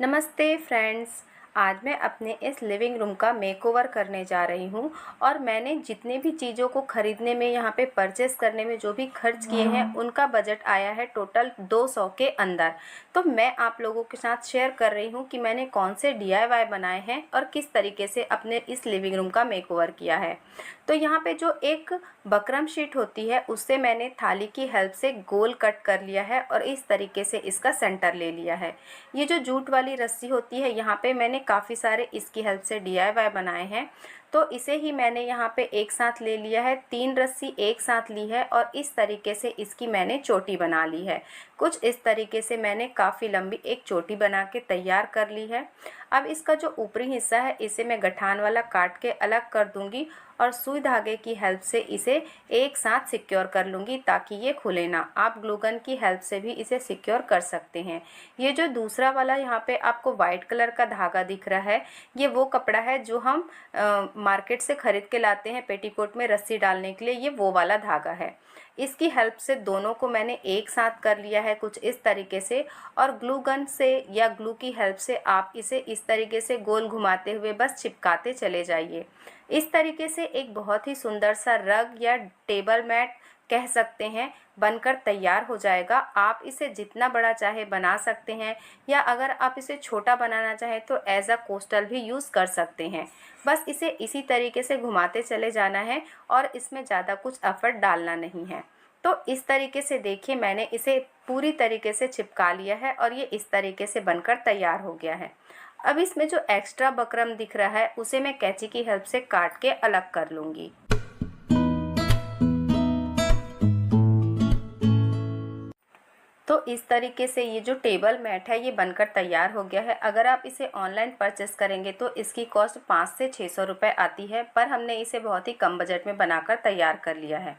नमस्ते फ्रेंड्स। आज मैं अपने इस लिविंग रूम का मेकओवर करने जा रही हूँ और मैंने जितने भी चीज़ों को ख़रीदने में यहाँ पे परचेस करने में जो भी खर्च किए हैं उनका बजट आया है टोटल 200 के अंदर। तो मैं आप लोगों के साथ शेयर कर रही हूँ कि मैंने कौन से DIY बनाए हैं और किस तरीके से अपने इस लिविंग रूम का मेकओवर किया है। तो यहाँ पे जो एक बकरम शीट होती है उससे मैंने थाली की हेल्प से गोल कट कर लिया है और इस तरीके से इसका सेंटर ले लिया है। ये जो जूट वाली रस्सी होती है यहाँ पे मैंने काफ़ी सारे इसकी हेल्प से DIY बनाए हैं। तो इसे ही मैंने यहाँ पे एक साथ ले लिया है, 3 रस्सी एक साथ ली है और इस तरीके से इसकी मैंने चोटी बना ली है। कुछ इस तरीके से मैंने काफ़ी लंबी एक चोटी बना के तैयार कर ली है। अब इसका जो ऊपरी हिस्सा है इसे मैं गठान वाला काट के अलग कर दूंगी और सुई धागे की हेल्प से इसे एक साथ सिक्योर कर लूँगी ताकि ये खुले ना। आप ग्लू गन की हेल्प से भी इसे सिक्योर कर सकते हैं। ये जो दूसरा वाला यहाँ पे आपको वाइट कलर का धागा दिख रहा है, ये वो कपड़ा है जो हम मार्केट से ख़रीद के लाते हैं पेटीकोट में रस्सी डालने के लिए। ये वो वाला धागा है। इसकी हेल्प से दोनों को मैंने एक साथ कर लिया है कुछ इस तरीके से, और ग्लू गन से या ग्लू की हेल्प से आप इसे इस तरीके से गोल घुमाते हुए बस चिपकाते चले जाइए। इस तरीके से एक बहुत ही सुंदर सा रग या टेबल मैट कह सकते हैं बनकर तैयार हो जाएगा। आप इसे जितना बड़ा चाहे बना सकते हैं या अगर आप इसे छोटा बनाना चाहें तो एज अ कोस्टर भी यूज़ कर सकते हैं। बस इसे इसी तरीके से घुमाते चले जाना है और इसमें ज़्यादा कुछ एफर्ट डालना नहीं है। तो इस तरीके से देखिए मैंने इसे पूरी तरीके से चिपका लिया है और ये इस तरीके से बनकर तैयार हो गया है। अब इसमें जो एक्स्ट्रा बकरम दिख रहा है उसे मैं कैंची की हेल्प से काट के अलग कर लूँगी। तो इस तरीके से ये जो टेबल मैट है ये बनकर तैयार हो गया है। अगर आप इसे ऑनलाइन परचेस करेंगे तो इसकी कॉस्ट 500 से 600 रुपये आती है, पर हमने इसे बहुत ही कम बजट में बनाकर तैयार कर लिया है।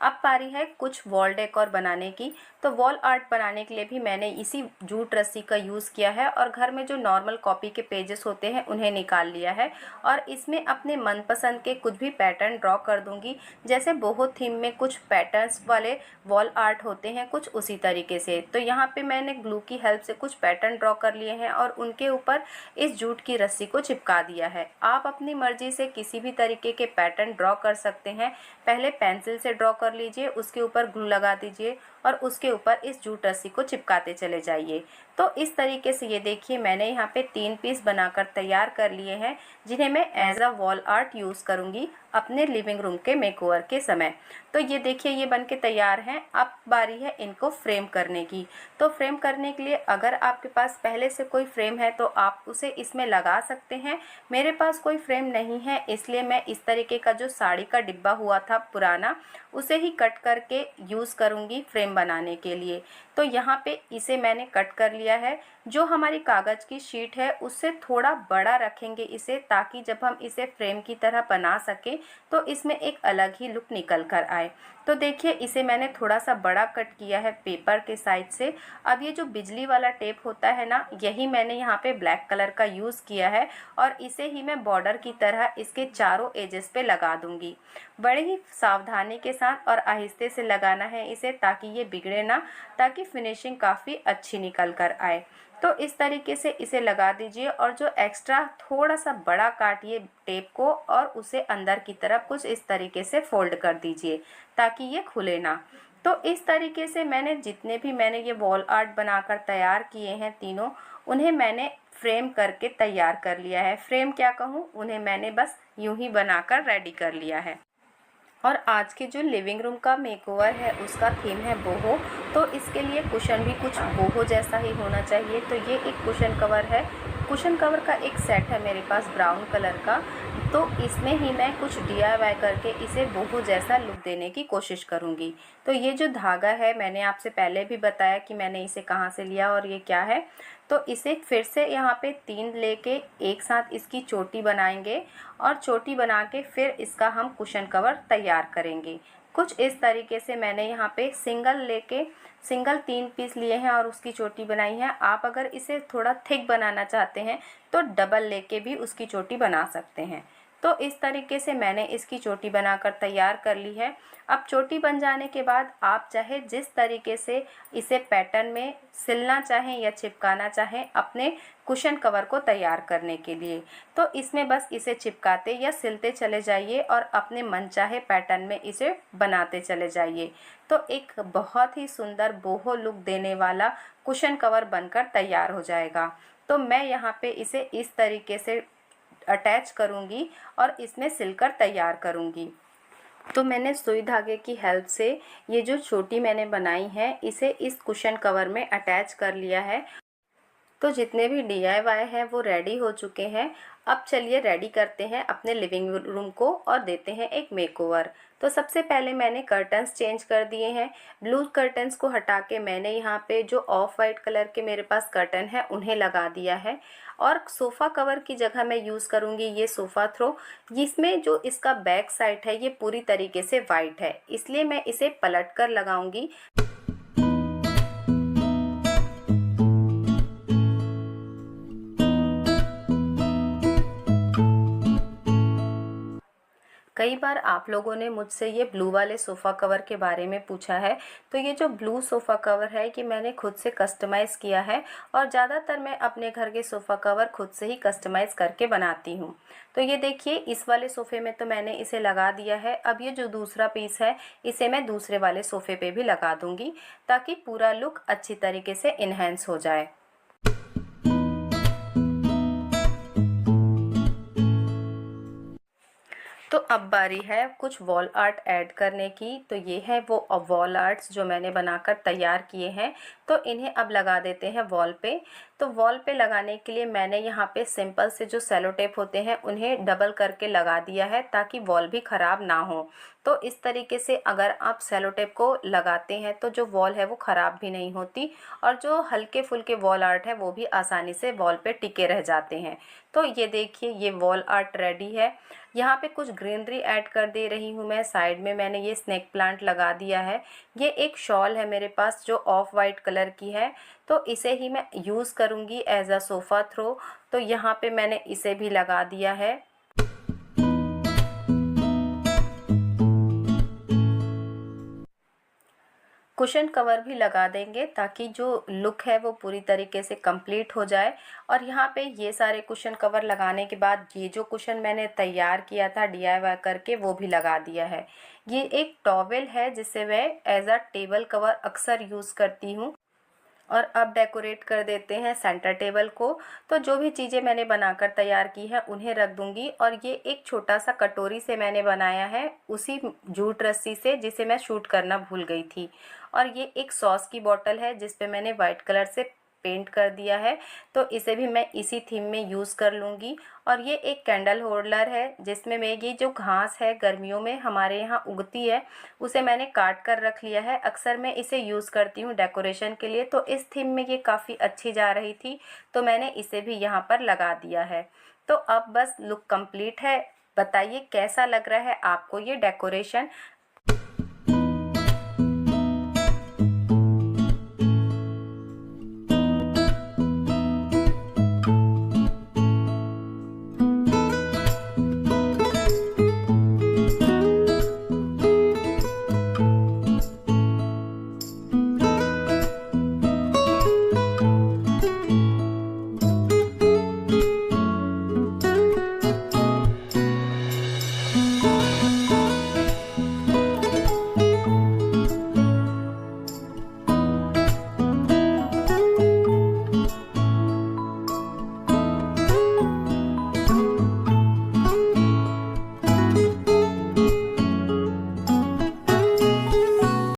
अब पारी है कुछ वॉल डेकोर बनाने की। तो वॉल आर्ट बनाने के लिए भी मैंने इसी जूट रस्सी का यूज़ किया है और घर में जो नॉर्मल कॉपी के पेजेस होते हैं उन्हें निकाल लिया है और इसमें अपने मनपसंद के कुछ भी पैटर्न ड्रॉ कर दूंगी। जैसे बोहो थीम में कुछ पैटर्न्स वाले वॉल आर्ट होते हैं कुछ उसी तरीके से। तो यहाँ पे मैंने ग्लू की हेल्प से कुछ पैटर्न ड्रॉ कर लिए हैं और उनके ऊपर इस जूट की रस्सी को चिपका दिया है। आप अपनी मर्जी से किसी भी तरीके के पैटर्न ड्रॉ कर सकते हैं। पहले पेंसिल से ड्रॉ कर लीजिए, उसके ऊपर ग्लू लगा दीजिए और उसके ऊपर इस जूट रस्सी को चिपकाते चले जाइए। तो इस तरीके से ये देखिए मैंने यहाँ पे 3 पीस बनाकर तैयार कर लिए हैं जिन्हें मैं as a wall art use करूँगी अपने लिविंग रूम के मेकओवर के समय। तो ये देखिए ये बन के तैयार हैं। अब बारी है इनको फ्रेम करने की। तो फ्रेम करने के लिए अगर आपके पास पहले से कोई फ्रेम है तो आप उसे इसमें लगा सकते हैं। मेरे पास कोई फ्रेम नहीं है इसलिए मैं इस तरीके का जो साड़ी का डिब्बा हुआ था पुराना उसे ही कट करके यूज़ करूँगी फ्रेम बनाने के लिए। तो यहाँ पे इसे मैंने कट कर लिया है। जो हमारी कागज़ की शीट है उससे थोड़ा बड़ा रखेंगे इसे, ताकि जब हम इसे फ्रेम की तरह बना सकें तो इसमें एक अलग ही लुक निकल कर आए। तो देखिए इसे मैंने थोड़ा सा बड़ा कट किया है पेपर के साइड से। अब ये जो बिजली वाला टेप होता है ना, यही मैंने यहाँ पे ब्लैक कलर का यूज़ किया है और इसे ही मैं बॉर्डर की तरह इसके चारों एजेस पे लगा दूंगी। बड़े ही सावधानी के साथ और आहिस्ते से लगाना है इसे ताकि ये बिगड़े ना, ताकि फिनिशिंग काफ़ी अच्छी निकल कर आए। तो इस तरीके से इसे लगा दीजिए और जो एक्स्ट्रा थोड़ा सा बड़ा काटिए टेप को और उसे अंदर की तरफ कुछ इस तरीके से फोल्ड कर दीजिए ताकि ये खुले ना। तो इस तरीके से मैंने ये वॉल आर्ट बनाकर तैयार किए हैं तीनों, उन्हें मैंने फ्रेम करके तैयार कर लिया है। फ्रेम क्या कहूँ, उन्हें मैंने बस यूं ही बनाकर रेडी कर लिया है। और आज के जो लिविंग रूम का मेकओवर है उसका थीम है बोहो। तो इसके लिए कुशन भी कुछ बोहो जैसा ही होना चाहिए। तो ये एक कुशन कवर है। कुशन कवर का एक सेट है मेरे पास ब्राउन कलर का। तो इसमें ही मैं कुछ DIY करके इसे बोहो जैसा लुक देने की कोशिश करूँगी। तो ये जो धागा है मैंने आपसे पहले भी बताया कि मैंने इसे कहाँ से लिया और ये क्या है। तो इसे फिर से यहाँ पे 3 लेके एक साथ इसकी चोटी बनाएंगे और चोटी बना के फिर इसका हम कुशन कवर तैयार करेंगे। कुछ इस तरीके से मैंने यहाँ पे सिंगल 3 पीस लिए हैं और उसकी चोटी बनाई है। आप अगर इसे थोड़ा थिक बनाना चाहते हैं तो डबल लेके भी उसकी चोटी बना सकते हैं। तो इस तरीके से मैंने इसकी चोटी बनाकर तैयार कर ली है। अब चोटी बन जाने के बाद आप चाहे जिस तरीके से इसे पैटर्न में सिलना चाहें या चिपकाना चाहें अपने कुशन कवर को तैयार करने के लिए, तो इसमें बस इसे चिपकाते या सिलते चले जाइए और अपने मनचाहे पैटर्न में इसे बनाते चले जाइए। तो एक बहुत ही सुंदर बोहो लुक देने वाला कुशन कवर बनकर तैयार हो जाएगा। तो मैं यहाँ पे इसे इस तरीके से अटैच करूँगी और इसमें सिलकर तैयार करूँगी। तो मैंने सुई धागे की हेल्प से ये जो चोटी मैंने बनाई है इसे इस कुशन कवर में अटैच कर लिया है। तो जितने भी DIY हैं वो रेडी हो चुके हैं। अब चलिए रेडी करते हैं अपने लिविंग रूम को और देते हैं एक मेकओवर। तो सबसे पहले मैंने कर्टन्स चेंज कर दिए हैं। ब्लू कर्टन्स को हटा के मैंने यहाँ पे जो ऑफ वाइट कलर के मेरे पास कर्टन है उन्हें लगा दिया है। और सोफ़ा कवर की जगह मैं यूज़ करूँगी ये सोफ़ा थ्रो। इसमें जो इसका बैक साइड है ये पूरी तरीके से वाइट है, इसलिए मैं इसे पलट कर लगाऊँगी। कई बार आप लोगों ने मुझसे ये ब्लू वाले सोफ़ा कवर के बारे में पूछा है। तो ये जो ब्लू सोफ़ा कवर है कि मैंने खुद से कस्टमाइज़ किया है और ज़्यादातर मैं अपने घर के सोफ़ा कवर खुद से ही कस्टमाइज़ करके बनाती हूँ। तो ये देखिए इस वाले सोफ़े में तो मैंने इसे लगा दिया है। अब ये जो दूसरा पीस है इसे मैं दूसरे वाले सोफ़े पे भी लगा दूँगी ताकि पूरा लुक अच्छी तरीके से इन्हेंस हो जाए। तो अब बारी है कुछ वॉल आर्ट ऐड करने की। तो ये है वो वॉल आर्ट्स जो मैंने बनाकर तैयार किए हैं। तो इन्हें अब लगा देते हैं वॉल पे। तो वॉल पे लगाने के लिए मैंने यहाँ पे सिंपल से जो सेलो टेप होते हैं उन्हें डबल करके लगा दिया है ताकि वॉल भी ख़राब ना हो। तो इस तरीके से अगर आप सेलो टेप को लगाते हैं तो जो वॉल है वो ख़राब भी नहीं होती और जो हल्के फुल्के वॉल आर्ट है वो भी आसानी से वॉल पे टिके रह जाते हैं। तो ये देखिए ये वॉल आर्ट रेडी है। यहाँ पे कुछ ग्रीनरी ऐड कर दे रही हूँ मैं। साइड में मैंने ये स्नेक प्लांट लगा दिया है। ये एक शॉल है मेरे पास जो ऑफ वाइट कलर की है, तो इसे ही मैं यूज़ करूँगी एज अ सोफ़ा थ्रो। तो यहाँ पे मैंने इसे भी लगा दिया है। कुशन कवर भी लगा देंगे ताकि जो लुक है वो पूरी तरीके से कंप्लीट हो जाए। और यहाँ पे ये सारे कुशन कवर लगाने के बाद ये जो कुशन मैंने तैयार किया था DIY करके वो भी लगा दिया है। ये एक टॉवेल है जिसे मैं एज अ टेबल कवर अक्सर यूज़ करती हूँ। और अब डेकोरेट कर देते हैं सेंटर टेबल को। तो जो भी चीज़ें मैंने बनाकर तैयार की है उन्हें रख दूंगी। और ये एक छोटा सा कटोरी से मैंने बनाया है उसी जूट रस्सी से जिसे मैं शूट करना भूल गई थी। और ये एक सॉस की बॉटल है जिस पे मैंने वाइट कलर से पेंट कर दिया है, तो इसे भी मैं इसी थीम में यूज़ कर लूँगी। और ये एक कैंडल होल्डर है जिसमें मैं ये जो घास है गर्मियों में हमारे यहाँ उगती है उसे मैंने काट कर रख लिया है। अक्सर मैं इसे यूज़ करती हूँ डेकोरेशन के लिए, तो इस थीम में ये काफ़ी अच्छी जा रही थी तो मैंने इसे भी यहाँ पर लगा दिया है। तो अब बस लुक कंप्लीट है। बताइए कैसा लग रहा है आपको ये डेकोरेशन।